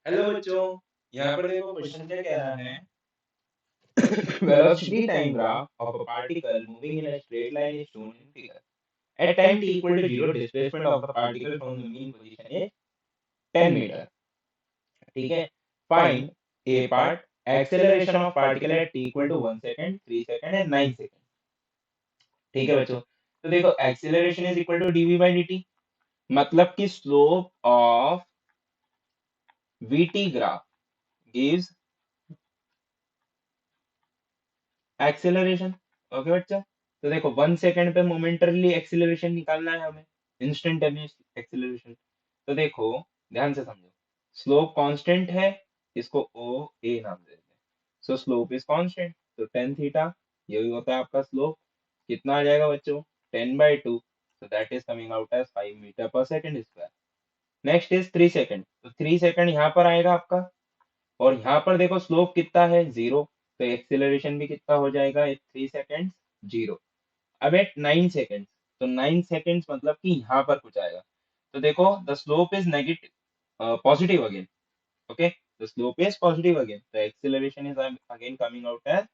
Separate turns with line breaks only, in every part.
Hello बच्चों, यहाँ पर देखो क्वेश्चन क्या कह रहा है। Velocity time graph of a particle moving in a straight line is shown in figure. At time t equal to 0, displacement of the particle from the mean position is 10 meter. ठीक है। Find a part acceleration of particle at t equal to 1 second, 3 second and 9 second. ठीक है बच्चों। तो देखो acceleration is equal to dv by dt, मतलब कि slope of vt graph gives acceleration. Okay बच्चा, तो देखो 1 सेकंड पे मोमेंटरली एक्सेलरेशन निकालना है हमें, इंस्टेंटेनियस एक्सेलरेशन। तो देखो ध्यान से समझो, स्लोप कांस्टेंट है, इसको ओ ए नाम दे देते हैं। सो स्लोप इज कांस्टेंट, तो टेन थीटा यही होता है आपका स्लोप। कितना आ जाएगा बच्चों, 10/2, so that is coming out as 5 meter per second square. Next is 3 second, तो 3 सेकंड यहाँ पर आएगा आपका, और यहाँ पर देखो स्लोप कितना है, 0, तो एक्सेलरेशन भी कितना हो जाएगा, 3 सेकेंड 0। अब एट 9 सेकेंड, तो 9 सेकेंड मतलब कि यहाँ पर कुछ आएगा। तो देखो the slope is negative positive again. Okay, the slope is positive again, the acceleration is again coming out as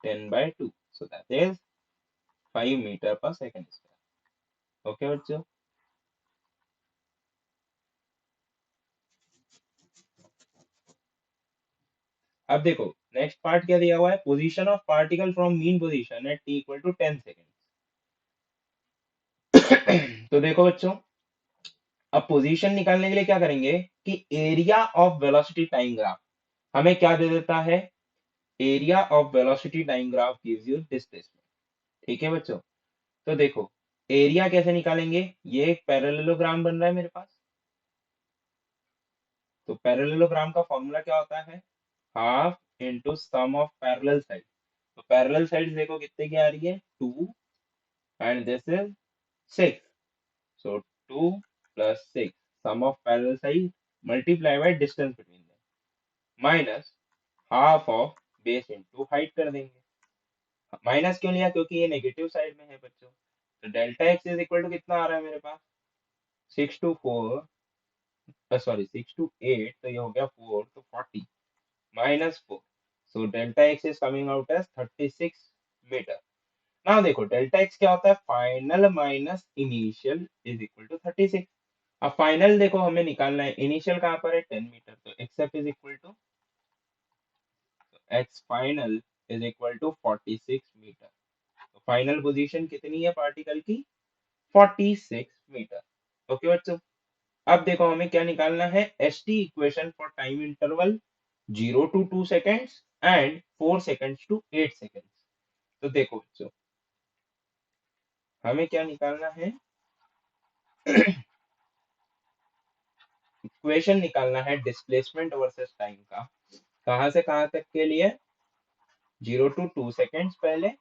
10/2, so that is 5 meter per second square. Okay बच्चों, अब देखो नेक्स्ट पार्ट क्या दिया हुआ है, position of particle from mean position at t equal to 10 second. तो देखो बच्चों, अब पोजीशन निकालने के लिए क्या करेंगे कि area of velocity time graph हमें क्या दे देता है, area of velocity time graph gives you displacement. ठीक है बच्चों, तो देखो एरिया कैसे निकालेंगे, ये एक पैरेललोग्राम बन रहा है मेरे पास। तो पैरेललोग्राम का फॉर्मूला क्या होता है, half into sum of parallel side. तो पैरेलल साइड देखो कितने की आ रही है, 2 and this is 6, so 2 plus 6, sum of parallel side multiply by distance between them minus half of base into height कर देंगे। माइनस क्यों लिया, क्योंकि ये नेगेटिव साइड में है बच्चों। तो delta x is equal to कितना आ रहा है मेरे पास, 6 to 8, तो ये हो गया 4, तो 40 -4, so delta x is coming out as 36 meter. Now देखो डेल्टा एक्स क्या होता है, final minus initial is equal to 36। अब फाइनल देखो हमें निकालना है, इनिशियल कहाँ पर है, 10 मीटर, तो x f is equal to, x final is equal to 46 meter. तो फाइनल पोजीशन कितनी है पार्टिकल की, 46 मीटर। ओके बच्चों, अब देखो हमें क्या निकालना है, S T equation for time interval 0 to 2 seconds and 4 seconds to 8 seconds। तो देखो बच्चों हमें क्या निकालना है, इक्वेशन निकालना है डिस्प्लेसमेंट वर्सेस टाइम का। कहां से कहां तक के लिए, 0 to 2 seconds पहले,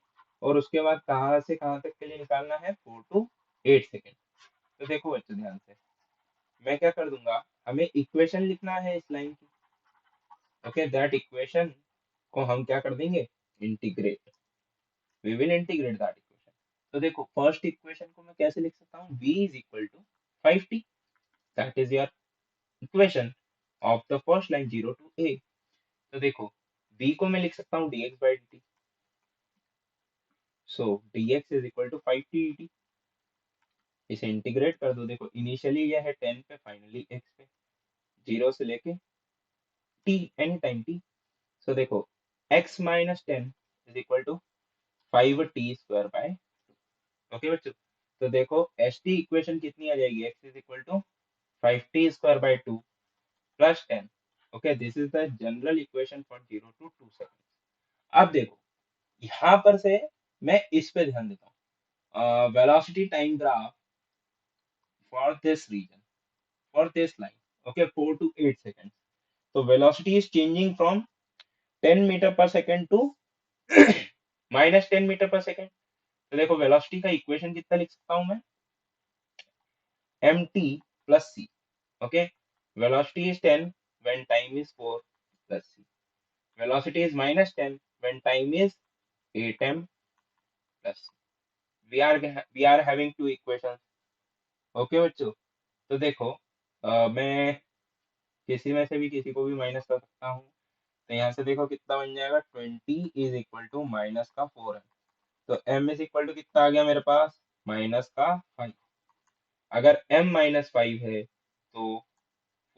और उसके बाद कहां से कहां तक के लिए निकालना है, 4 to 8 सेकेंड। तो देखो बच्चों ध्यान से, मैं क्या कर दूंगा, हमें इक्वेशन लिखना है इस लाइन की। ओके, दैट इक्वेशन को हम क्या कर देंगे, integrate, we will integrate that equation. तो देखो फर्स्ट इक्वेशन को मैं कैसे लिख सकता हूँ, v is equal to 5t, that is your equation of the first line 0 to a। तो देखो v को मैं लिख सकता हूँ dx by dt, so dx is equal to 5t dt। इसे इंटीग्रेट कर दो, देखो इनिशियली ये है 10 पे, फाइनली x पे, 0 से लेके t, any time t। So देखो x minus 10 is equal to 5t² by. Okay बच्चों, तो देखो एस टी इक्वेशन कितनी आ जाएगी, x is equal to 5t² by 2 plus 10। Okay, this is the general equation for 0 to 2 second. अब देखो यहाँ पर से मैं इस पे ध्यान देता हूँ, velocity time graph for this region, for this line, okay, 4 to 8 seconds, so velocity is changing from 10 meter per second to minus 10 meter per second। तो देखो वेलोसिटी का इक्वेशन कितना लिख सकता हूं मैं, mt plus c। okay, velocity is 10 when time is 4 plus c, velocity is minus 10 when time is 8m plus c। we are having two equations। okay बच्चों, तो देखो मैं किसी में से भी किसी को भी माइनस कर सकता हूँ। तो यहाँ से देखो कितना बन जाएगा, 20 = -4 है। तो m इज इक्वल टू कितना आ गया मेरे पास, -5। अगर m -5 है तो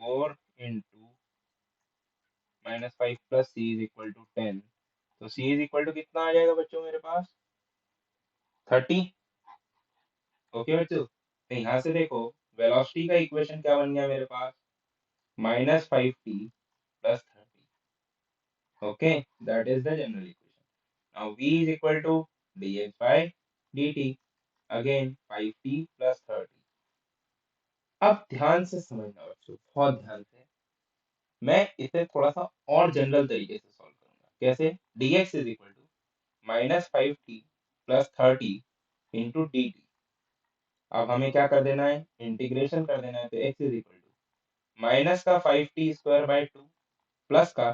4 × -5 + c = 10। तो c इज इक्वल टू कितना आ जाएगा बच्चों मेरे पास, 30। ओके बच्चों, तो यहाँ से देखो वेलोसिटी का इक्वेशन क्या बन गया मेरे पास, -5t + 30। Okay, that is the general equation. Now v is equal to dx/dt, again 5t + 30। अब ध्यान से समझना बच्चों, बहुत ध्यान से। मैं इसे थोड़ा सा और जनरल तरीके से सॉल्व करूंगा। कैसे, dx is equal to -5t + 30 into dt। अब हमें क्या कर देना है, इंटीग्रेशन कर देना है। तो x is equal to minus का 5t² / 2 प्लस का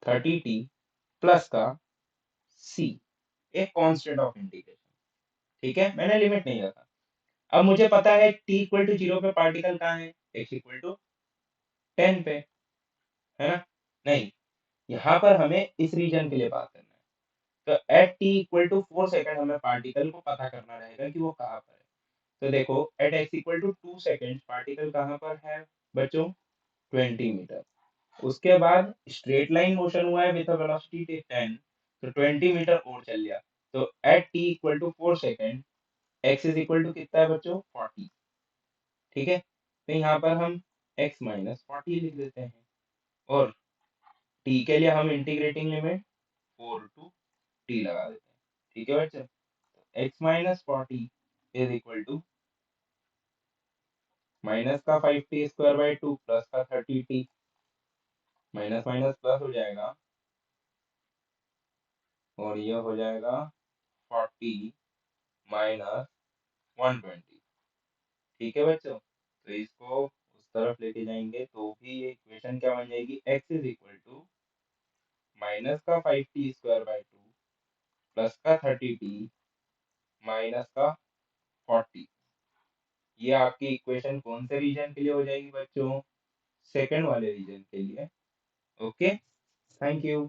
30t प्लस का c, एक कांस्टेंट ऑफ इंटीग्रेशन। ठीक है, मैंने लिमिट नहीं रखा। अब मुझे पता है t इक्वल टू 0 पे पार्टिकल कहाँ है, x इक्वल टू 10 पे, है ना। नहीं, यहाँ पर हमें इस रीजन के लिए बात करना है। तो at t equal to 4 second हमें पार्टिकल को पता करना रहेगा कि वो कहाँ पर है। तो देखो at x equal to 2 second particle कहाँ पर है बच्चों, 20 मीटर। उसके बाद स्ट्रेट लाइन मोशन हुआ है विद वेलोसिटी 10, तो 20 मीटर और चल गया। तो at t equal to 4 second x is equal to कितना है बच्चों, 40। ठीक है, तो यहाँ पर हम x - 40 लिख देते हैं, और t के लिए हम इंटीग्रेटिंग लिमिट 4 to t लगा देते हैं। ठीक है बच्चों, x - 40 is equal to minus का 5t² / 2 प्लस का 30t, माइनस माइनस प्लस हो जाएगा, और ये हो जाएगा 40 - 120। ठीक है बच्चों, तो इसको उस तरफ लेके जाएंगे तो भी ये इक्वेशन क्या बन जाएगी, x is equal to minus का 5t² / 2 प्लस का 30t माइनस का 40। ये आपकी इक्वेशन कौन से रीजन के लिए हो जाएगी बच्चों, सेकंड वाले रीजन के लिए। Okay, thank you.